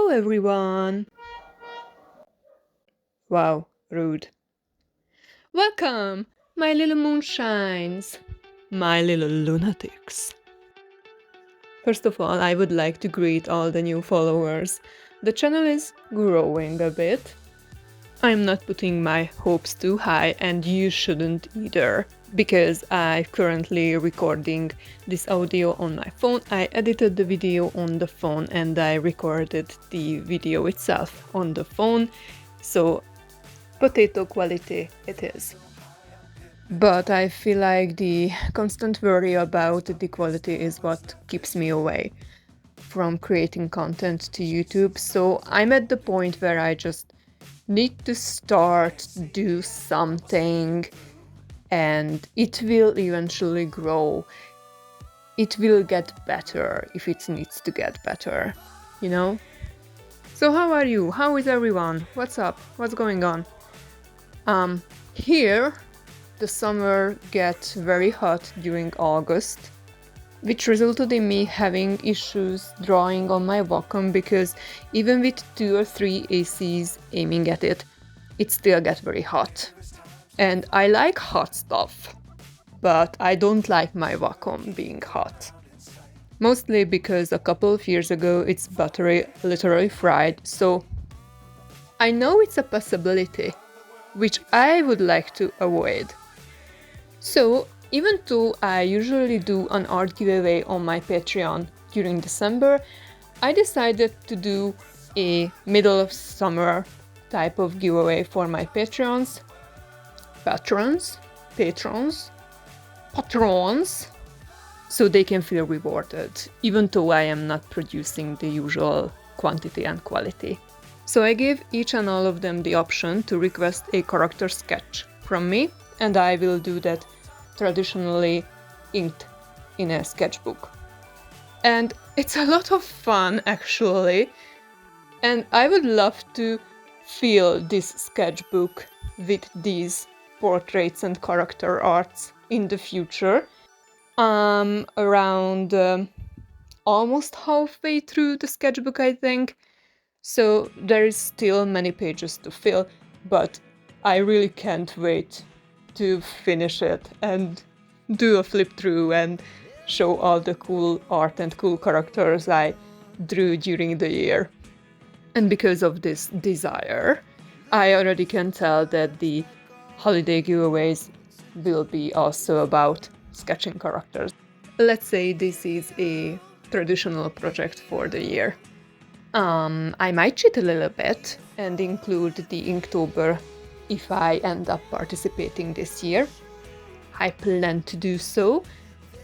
Hello everyone! Wow, rude. Welcome, my little moonshines, my little lunatics. First of all, I would like to greet all the new followers. The channel is growing a bit. I'm not putting my hopes too high, and you shouldn't either, because I'm currently recording this audio on my phone. I edited the video on the phone and I recorded the video itself on the phone, so potato quality it is. But I feel like the constant worry about the quality is what keeps me away from creating content to YouTube, so I'm at the point where I just need to start, do something, and it will eventually grow. It will get better if it needs to get better, you know? So how are you? How is everyone? What's up? What's going on? Here the summer gets very hot during August, which resulted in me having issues drawing on my Wacom because even with 2 or 3 ACs aiming at it, it still gets very hot. And I like hot stuff, but I don't like my Wacom being hot. Mostly because a couple of years ago its battery literally fried, so I know it's a possibility, which I would like to avoid. So even though I usually do an art giveaway on my Patreon during December, I decided to do a middle of summer type of giveaway for my patrons, so they can feel rewarded, even though I am not producing the usual quantity and quality. So I gave each and all of them the option to request a character sketch from me, and I will do that traditionally inked in a sketchbook. And it's a lot of fun actually, and I would love to fill this sketchbook with these portraits and character arts in the future. Around almost halfway through the sketchbook, I think, so there is still many pages to fill, but I really can't wait to finish it and do a flip through and show all the cool art and cool characters I drew during the year. And because of this desire, I already can tell that the holiday giveaways will be also about sketching characters. Let's say this is a traditional project for the year. I might cheat a little bit and include the Inktober if I end up participating this year. I plan to do so,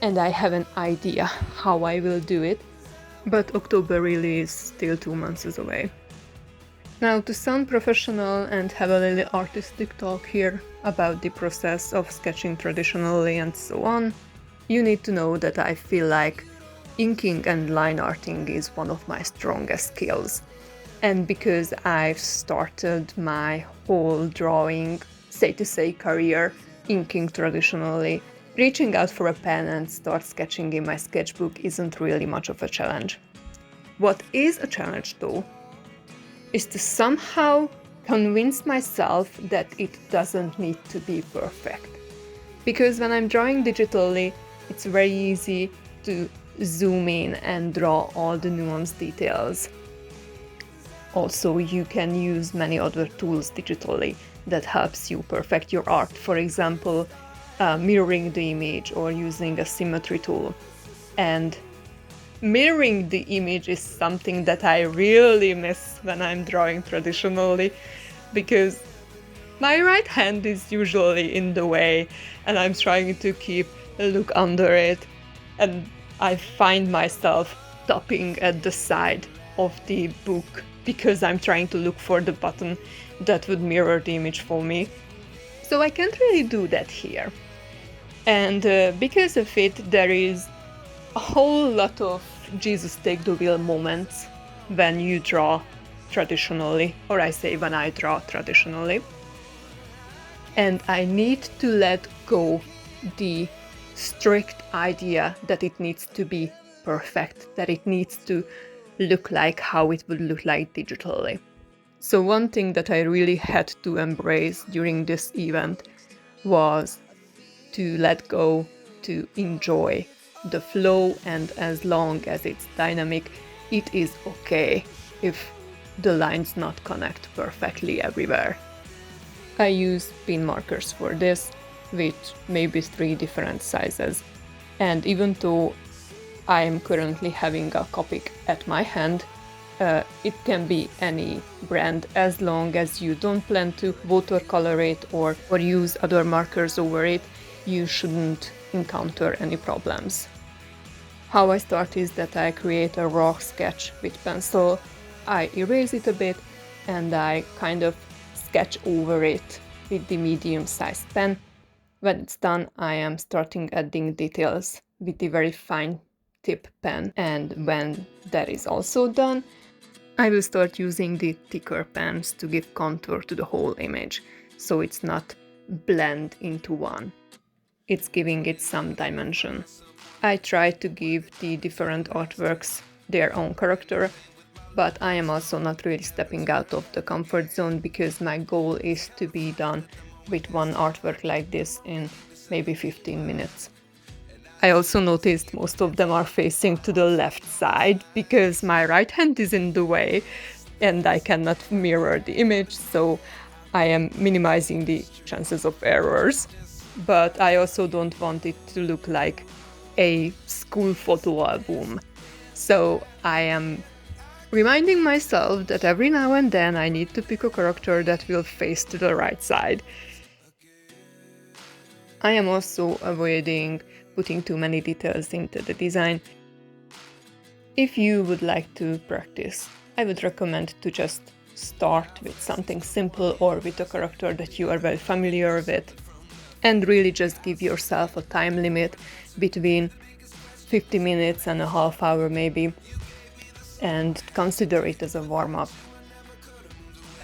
and I have an idea how I will do it, but October really is still 2 months away. Now, to sound professional and have a little artistic talk here about the process of sketching traditionally and so on, you need to know that I feel like inking and line arting is one of my strongest skills. And because I've started my whole drawing, say-to-say career inking traditionally, reaching out for a pen and start sketching in my sketchbook isn't really much of a challenge. What is a challenge though, is to somehow convince myself that it doesn't need to be perfect. Because when I'm drawing digitally, it's very easy to zoom in and draw all the nuanced details. Also, you can use many other tools digitally that helps you perfect your art. For example, mirroring the image or using a symmetry tool. And mirroring the image is something that I really miss when I'm drawing traditionally, because my right hand is usually in the way and I'm trying to keep a look under it, and I find myself tapping at the side of the book because I'm trying to look for the button that would mirror the image for me. So I can't really do that here. And because of it, there is a whole lot of Jesus take the wheel moments when you draw traditionally, or I say when I draw traditionally. And I need to let go the strict idea that it needs to be perfect, that it needs to look like how it would look like digitally. So one thing that I really had to embrace during this event was to let go, to enjoy the flow, and as long as it's dynamic, it is okay if the lines not connect perfectly everywhere. I use pin markers for this, with maybe 3 different sizes. And even though I am currently having a Copic at my hand, it can be any brand as long as you don't plan to watercolor it or use other markers over it, you shouldn't encounter any problems. How I start is that I create a raw sketch with pencil, I erase it a bit, and I kind of sketch over it with the medium-sized pen. When it's done, I am starting adding details with the very fine tip pen, and when that is also done, I will start using the thicker pens to give contour to the whole image, so it's not blend into one. It's giving it some dimension. I try to give the different artworks their own character, but I am also not really stepping out of the comfort zone because my goal is to be done with one artwork like this in maybe 15 minutes. I also noticed most of them are facing to the left side because my right hand is in the way and I cannot mirror the image, so I am minimizing the chances of errors. But I also don't want it to look like a school photo album. So I am reminding myself that every now and then I need to pick a character that will face to the right side. I am also avoiding putting too many details into the design. If you would like to practice, I would recommend to just start with something simple or with a character that you are very familiar with, and really just give yourself a time limit between 50 minutes and a half hour maybe, and consider it as a warm-up.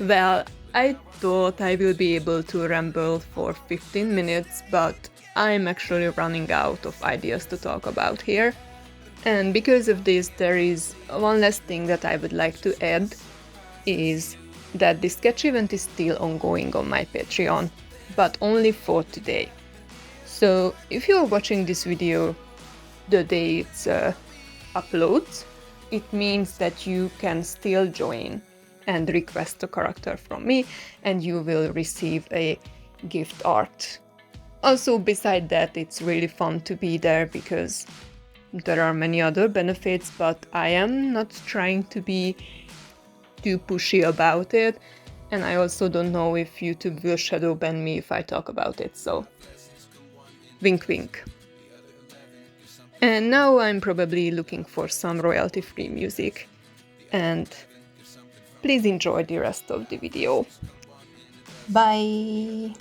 Well, I thought I will be able to ramble for 15 minutes, but I'm actually running out of ideas to talk about here. And because of this, there is one last thing that I would like to add, is that the sketch event is still ongoing on my Patreon, but only for today. So if you're watching this video the day it's uploads, it means that you can still join and request a character from me, and you will receive a gift art. Also, beside that, it's really fun to be there because there are many other benefits, but I am not trying to be too pushy about it, and I also don't know if YouTube will shadow ban me if I talk about it, so wink wink. And now I'm probably looking for some royalty-free music, and please enjoy the rest of the video. Bye!